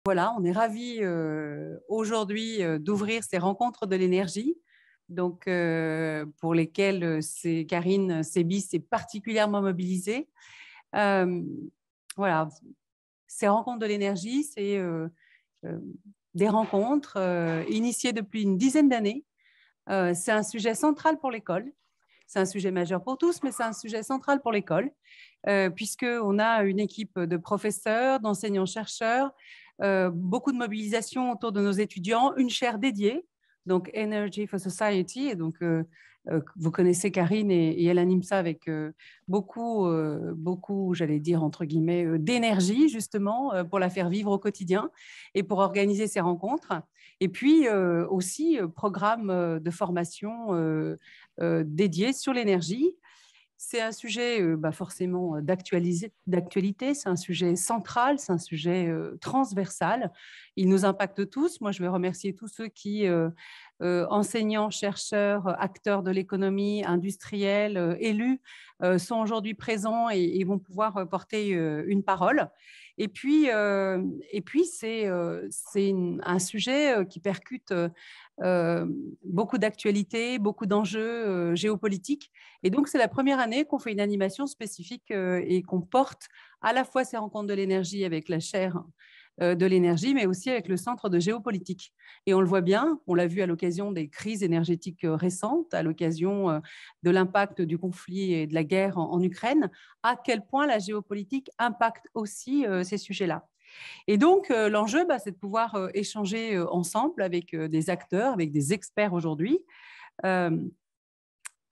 Voilà, on est ravis aujourd'hui d'ouvrir ces rencontres de l'énergie, donc pour lesquelles Karine Séby s'est particulièrement mobilisée. Voilà, ces rencontres de l'énergie, c'est des rencontres initiées depuis une dizaine d'années. C'est un sujet central pour l'école. C'est un sujet majeur pour tous, mais c'est un sujet central pour l'école, puisqu'on a une équipe de professeurs, d'enseignants-chercheurs, beaucoup de mobilisation autour de nos étudiants, une chaire dédiée, donc Energy for Society, et donc vous connaissez Karine et elle anime ça avec beaucoup, j'allais dire entre guillemets, d'énergie justement pour la faire vivre au quotidien et pour organiser ces rencontres. Et puis aussi programme de formation dédié sur l'énergie. C'est un sujet forcément d'actualité, c'est un sujet central, c'est un sujet transversal. Il nous impacte tous. Moi, je vais remercier tous ceux qui, enseignants, chercheurs, acteurs de l'économie, industriels, élus, sont aujourd'hui présents et vont pouvoir porter une parole. Et puis c'est un sujet qui percute beaucoup d'actualités, beaucoup d'enjeux géopolitiques. Et donc, c'est la première année qu'on fait une animation spécifique et qu'on porte à la fois ces rencontres de l'énergie avec la chaire de l'énergie, mais aussi avec le centre de géopolitique. Et on le voit bien, on l'a vu à l'occasion des crises énergétiques récentes, à l'occasion de l'impact du conflit et de la guerre en Ukraine, à quel point la géopolitique impacte aussi ces sujets-là. Et donc, l'enjeu, c'est de pouvoir échanger ensemble avec des acteurs, avec des experts aujourd'hui,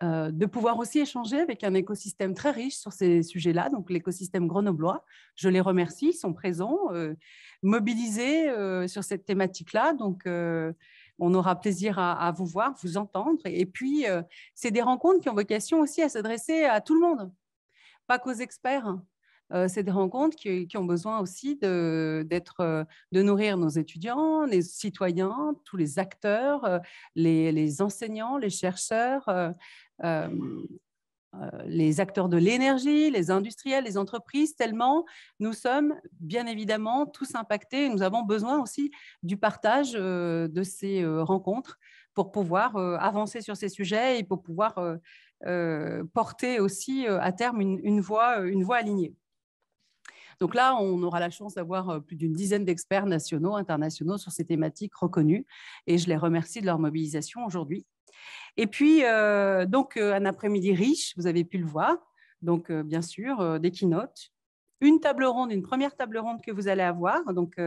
de pouvoir aussi échanger avec un écosystème très riche sur ces sujets-là, donc l'écosystème grenoblois. Je les remercie, ils sont présents, mobilisés sur cette thématique-là. Donc, on aura plaisir à vous voir, vous entendre. Et puis, c'est des rencontres qui ont vocation aussi à s'adresser à tout le monde, pas qu'aux experts. C'est des rencontres qui ont besoin aussi de nourrir nos étudiants, les citoyens, tous les acteurs, les enseignants, les chercheurs, les acteurs de l'énergie, les industriels, les entreprises, tellement nous sommes bien évidemment tous impactés et nous avons besoin aussi du partage de ces rencontres pour pouvoir avancer sur ces sujets et pour pouvoir porter aussi à terme une voix alignée. Donc là, on aura la chance d'avoir plus d'une dizaine d'experts nationaux, internationaux sur ces thématiques reconnues et je les remercie de leur mobilisation aujourd'hui. Et puis, un après-midi riche, vous avez pu le voir, donc bien sûr, des keynotes, une table ronde, une première table ronde que vous allez avoir, donc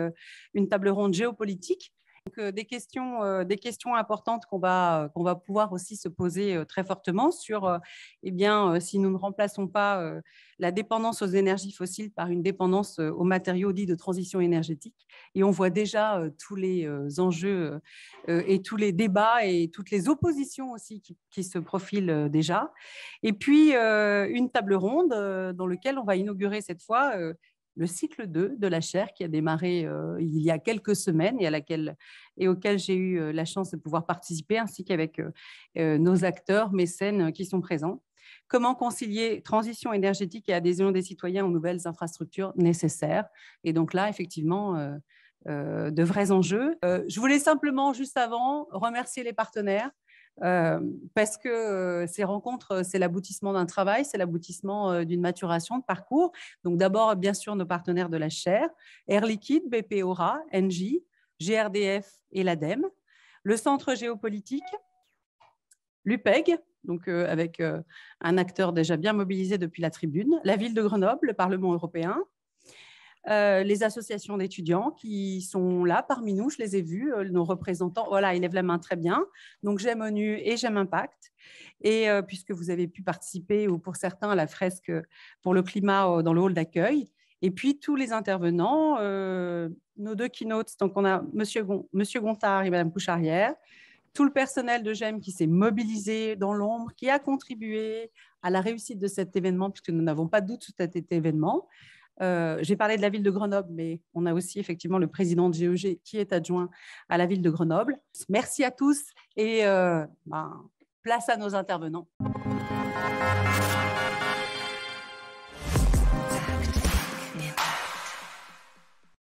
une table ronde géopolitique. Donc, des questions importantes qu'on va pouvoir aussi se poser très fortement sur si nous ne remplaçons pas la dépendance aux énergies fossiles par une dépendance aux matériaux dits de transition énergétique. Et on voit déjà tous les enjeux et tous les débats et toutes les oppositions aussi qui se profilent déjà. Et puis, une table ronde dans laquelle on va inaugurer cette fois le cycle 2 de la chaire qui a démarré il y a quelques semaines et auquel j'ai eu la chance de pouvoir participer, ainsi qu'avec nos acteurs, mécènes qui sont présents. Comment concilier transition énergétique et adhésion des citoyens aux nouvelles infrastructures nécessaires? Et donc là, effectivement, de vrais enjeux. Je voulais simplement, juste avant, remercier les partenaires. Parce que ces rencontres, c'est l'aboutissement d'un travail, c'est l'aboutissement d'une maturation de parcours. Donc d'abord, bien sûr, nos partenaires de la chaire, Air Liquide, BP Aura, Engie, GRDF et l'ADEME, le Centre géopolitique, l'UPEG, donc avec un acteur déjà bien mobilisé depuis la tribune, la ville de Grenoble, le Parlement européen, les associations d'étudiants qui sont là parmi nous, je les ai vus, nos représentants, voilà, ils lèvent la main très bien. Donc, j'aime ONU et j'aime Impact. Et puisque vous avez pu participer, ou pour certains, à la fresque pour le climat dans le hall d'accueil. Et puis, tous les intervenants, nos deux keynotes, donc on a Monsieur Gontard et Madame Poucharière, tout le personnel de GEM qui s'est mobilisé dans l'ombre, qui a contribué à la réussite de cet événement, puisque nous n'avons pas de doute sur cet événement. J'ai parlé de la ville de Grenoble, mais on a aussi effectivement le président de GEG qui est adjoint à la ville de Grenoble. Merci à tous et place à nos intervenants.